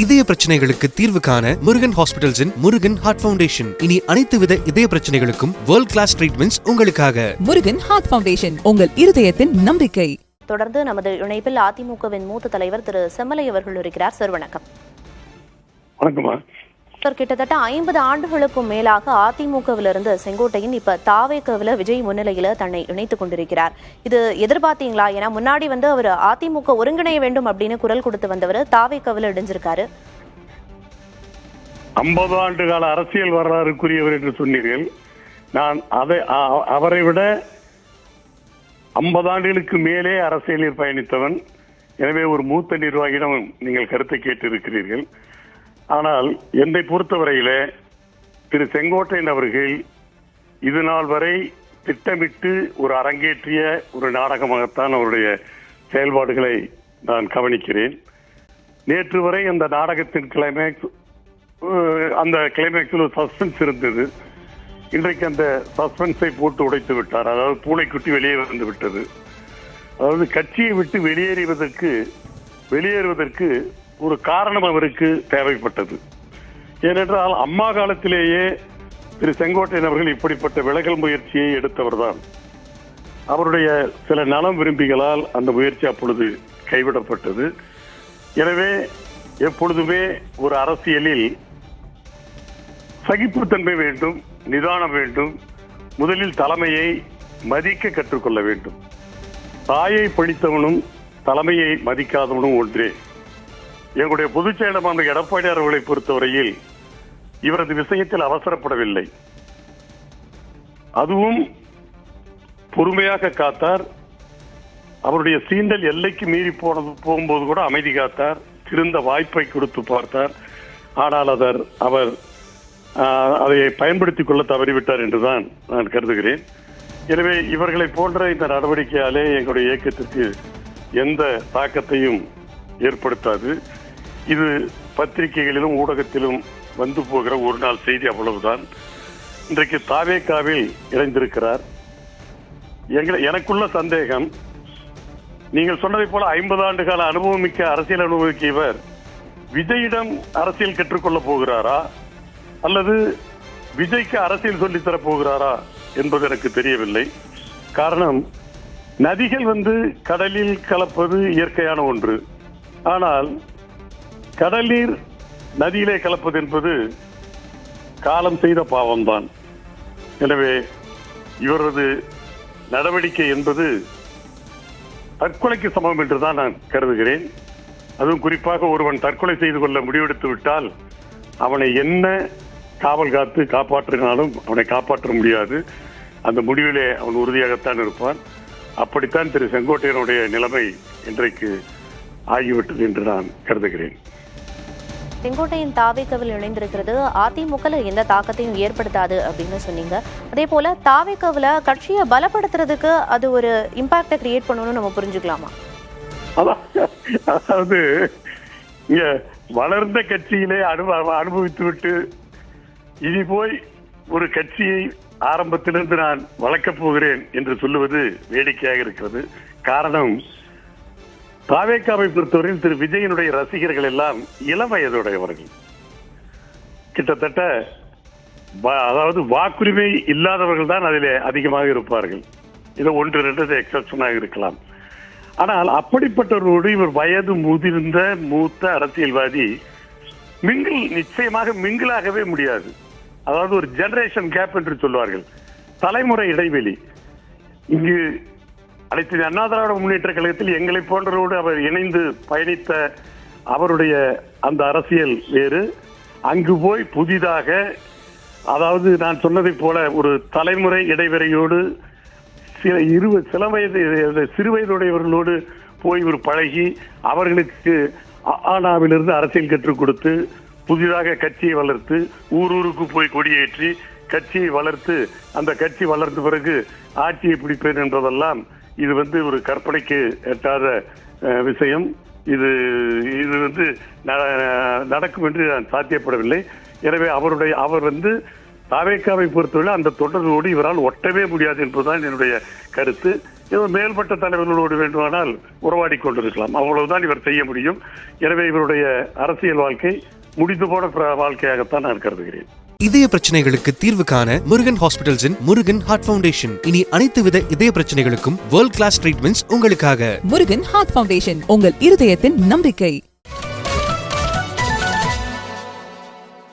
இதய பிரச்சனைகளுக்கு தீர்வு காண முருகன் ஹாஸ்பிடல்ஸின் முருகன் ஹார்ட் ஃபவுண்டேஷன். இனி அனைத்து வித இதய பிரச்சனைகளுக்கும் வேர்ல்ட் கிளாஸ் ட்ரீட்மெண்ட்ஸ் உங்களுக்காக. முருகன் ஹார்ட் ஃபவுண்டேஷன், உங்கள் இருதயத்தின் நம்பிக்கை. தொடர்ந்து நமது இணைப்பில் அதிமுகவின் மூத்த தலைவர் திரு செம்மலை அவர்கள் இருக்கிறார். சார் வணக்கம். வணக்கம்மா. சார், கிட்டத்தட்ட 50 ஆண்டுகளுக்கும் மேலாக அதிமுகவிலிருந்து செங்கோட்டையன் இப்ப தாவேகவில விஜய் முன்னிலையில தன்னை இணைத்துக் கொண்டிருக்கிறார். இது எதிர்பார்த்தீங்களா? ஏன்னா முன்னாடி அவர் அதிமுக ஒருங்கிணைய வேண்டும் அப்படின்னு குரல் கொடுத்து வந்தவர் தாவேகவில இணைஞ்சிருக்காரு. 50 ஆண்டு கால அரசியல் வரலாறுக்குரியவர் என்று சொன்னீர்கள். நான் அவரை விட 50 ஆண்டுகளுக்கு மேலே அரசியலில் பயணித்தவன். எனவே ஒரு மூத்த நிர்வாகியிடம் நீங்கள் கருத்தை கேட்டு இருக்கிறீர்கள். ஆனால் என்னை பொறுத்தவரையிலே திரு செங்கோட்டையன் அவர்கள் இது நாள் வரை திட்டமிட்டு ஒரு அரங்கேற்றிய ஒரு நாடகமாகத்தான் அவருடைய செயல்பாடுகளை நான் கவனிக்கிறேன். நேற்று வரை அந்த நாடகத்தின் அந்த கிளைமேக்ஸில் ஒரு சஸ்பென்ஸ் இருந்தது. இன்றைக்கு அந்த சஸ்பென்ஸை போட்டு உடைத்து விட்டார். அதாவது பூனைக்குட்டி வெளியே வந்து விட்டது. அதாவது கட்சியை விட்டு வெளியேறுவதற்கு ஒரு காரணம் அவருக்கு தேவைப்பட்டது. ஏனென்றால் அம்மா காலத்திலேயே திரு செங்கோட்டையன் அவர்கள் இப்படிப்பட்ட விலகல் முயற்சியை எடுத்தவர் தான். அவருடைய சில நலம் விரும்பிகளால் அந்த முயற்சி அப்பொழுது கைவிடப்பட்டது. எனவே எப்பொழுதுமே ஒரு அரசியலில் சகிப்புத்தன்மை வேண்டும், நிதானம் வேண்டும். முதலில் தலைமையை மதிக்க கற்றுக்கொள்ள வேண்டும். தாயை பணித்தவனும் தலைமையை மதிக்காதவனும் ஒன்றே. எங்களுடைய பொதுச் செயலர் எடப்பாடி அவர்களை பொறுத்தவரையில் இவரது விஷயத்தில் அவசரப்படவில்லை. அதுவும் பொறுமையாக காத்தார். அவருடைய சீண்டல் எல்லைக்கு மீறி போகும்போது கூட அமைதி காத்தார். திருந்த வாய்ப்பை கொடுத்து பார்த்தார். ஆனால் அவர் அதை பயன்படுத்திக் கொள்ள தவறிவிட்டார் என்றுதான் நான் கருதுகிறேன். எனவே இவர்களை போன்ற இந்த நடவடிக்கையாலே எங்களுடைய இயக்கத்திற்கு எந்த தாக்கத்தையும் ஏற்படுத்தாது. இது பத்திரிகைகளிலும் ஊடகத்திலும் வந்து போகிற ஒரு நாள் செய்தி, அவ்வளவுதான். இன்றைக்கு தாவேகாவில் இணைந்திருக்கிறார். எனக்குள்ள சந்தேகம், நீங்கள் சொன்னதை போல 50 ஆண்டு கால அனுபவமிக்க அரசியல் அனுபவிக்க இவர் விஜயிடம் அரசியல் கற்றுக்கொள்ள போகிறாரா அல்லது விஜய்க்கு அரசியல் சொல்லித்தரப் போகிறாரா என்பது எனக்கு தெரியவில்லை. காரணம், நதிகள் கடலில் கலப்பது இயற்கையான ஒன்று. ஆனால் கடல் நீர் நதியிலே கலப்பது என்பது காலம் செய்த பாவம்தான். எனவே இவரது நடவடிக்கை என்பது தற்கொலைக்கு சமம் என்றுதான் நான் கருதுகிறேன். அதுவும் குறிப்பாக ஒருவன் தற்கொலை செய்து கொள்ள முடிவெடுத்து விட்டால் அவனை என்ன காவல் காத்து காப்பாற்றினாலும் அவனை காப்பாற்ற முடியாது. அந்த முடிவிலே அவன் உறுதியாகத்தான் இருப்பான். அப்படித்தான் திரு செங்கோட்டையனுடைய நிலைமை இன்றைக்கு ஆகிவிட்டது என்று நான் கருதுகிறேன். செங்கோட்டையன் தாவேகவில் இணைந்திருக்கிறது அதிமுகல எந்த தாக்கத்தையும் ஏற்படுத்தாது அப்படின்னு சொன்னீங்க. அதே போல தாவேகவில் கட்சியை பலப்படுத்துறதுக்கு அது ஒரு இம்பாக்டை கிரியேட் பண்ணணும்னு நம்ம புரிஞ்சுக்கலாமா? அதாவது இங்க வளர்ந்த கட்சியிலே அனுபவித்து விட்டு இனி போய் ஒரு கட்சியை ஆரம்பத்திலிருந்து நான் வளர்க்கப் போகிறேன் என்று சொல்லுவது வேடிக்கையாக இருக்கிறது. காரணம், தாவேகாவை பொறுத்தவரையில் திரு விஜயனுடைய ரசிகர்கள் எல்லாம் இளம் வயதுடையவர்கள். கிட்டத்தட்ட அதாவது வாக்குரிமை இல்லாதவர்கள் தான் அதிலே அதிகமாக இருப்பார்கள். இது 1-2 எக்ஸப்ஷனாக இருக்கலாம். ஆனால் அப்படிப்பட்டவர்களோடு இவர் வயது முதிர்ந்த மூத்த அரசியல்வாதி நிச்சயமாக மிங்கிளாகவே முடியாது. அதாவது ஒரு ஜெனரேஷன் கேப் என்று சொல்வார்கள், தலைமுறை இடைவெளி. இங்கு அனைத்து அண்ணா திராவிட முன்னேற்ற கழகத்தில் எங்களை போன்றவரோடு அவர் இணைந்து பயணித்த அவருடைய அந்த அரசியல் வேறு. அங்கு போய் புதிதாக, அதாவது நான் சொன்னதை போல ஒரு தலைமுறை இடைவெளியோடு சிறு வயதுடையவர்களோடு போய் ஒரு பழகி அவர்களுக்கு ஆனாவிலிருந்து அரசியல் கற்றுக் கொடுத்து புதிதாக கட்சியை வளர்த்து ஊருக்கு போய் கொடியேற்றி கட்சியை வளர்த்து அந்த கட்சி வளர்ந்த பிறகு ஆட்சியை பிடிப்பேன் என்பதெல்லாம் இது ஒரு கற்பனைக்கு எட்டாத விஷயம். இது நடக்கும் என்று நான் சாத்தியப்படவில்லை. எனவே அவர் தாவேகாவை பொறுத்தவரை அந்த தொடர்போடு இவரால் ஒட்டவே முடியாது என்பதுதான் என்னுடைய கருத்து. ஏதோ மேல்மட்ட தலைவர்களோடு வேண்டுமானால் உறவாடி கொண்டிருக்கலாம். அவ்வளவுதான் இவர் செய்ய முடியும். எனவே இவருடைய அரசியல் வாழ்க்கை முடிந்து போன வாழ்க்கையாகத்தான் நான் கருதுகிறேன். இதய பிரச்சனைகளுக்கு தீர்வு காண முருகன் ஹாஸ்பிட்டல்ஸின் முருகன் ஹார்ட் ஃபவுண்டேஷன். இனி அனைத்து வித இதய பிரச்சனைகளுக்கும் வேர்ல்ட் கிளாஸ் ட்ரீட்மெண்ட்ஸ் உங்களுக்காக. முருகன் ஹார்ட் ஃபவுண்டேஷன், உங்கள் இருதயத்தின் நம்பிக்கை.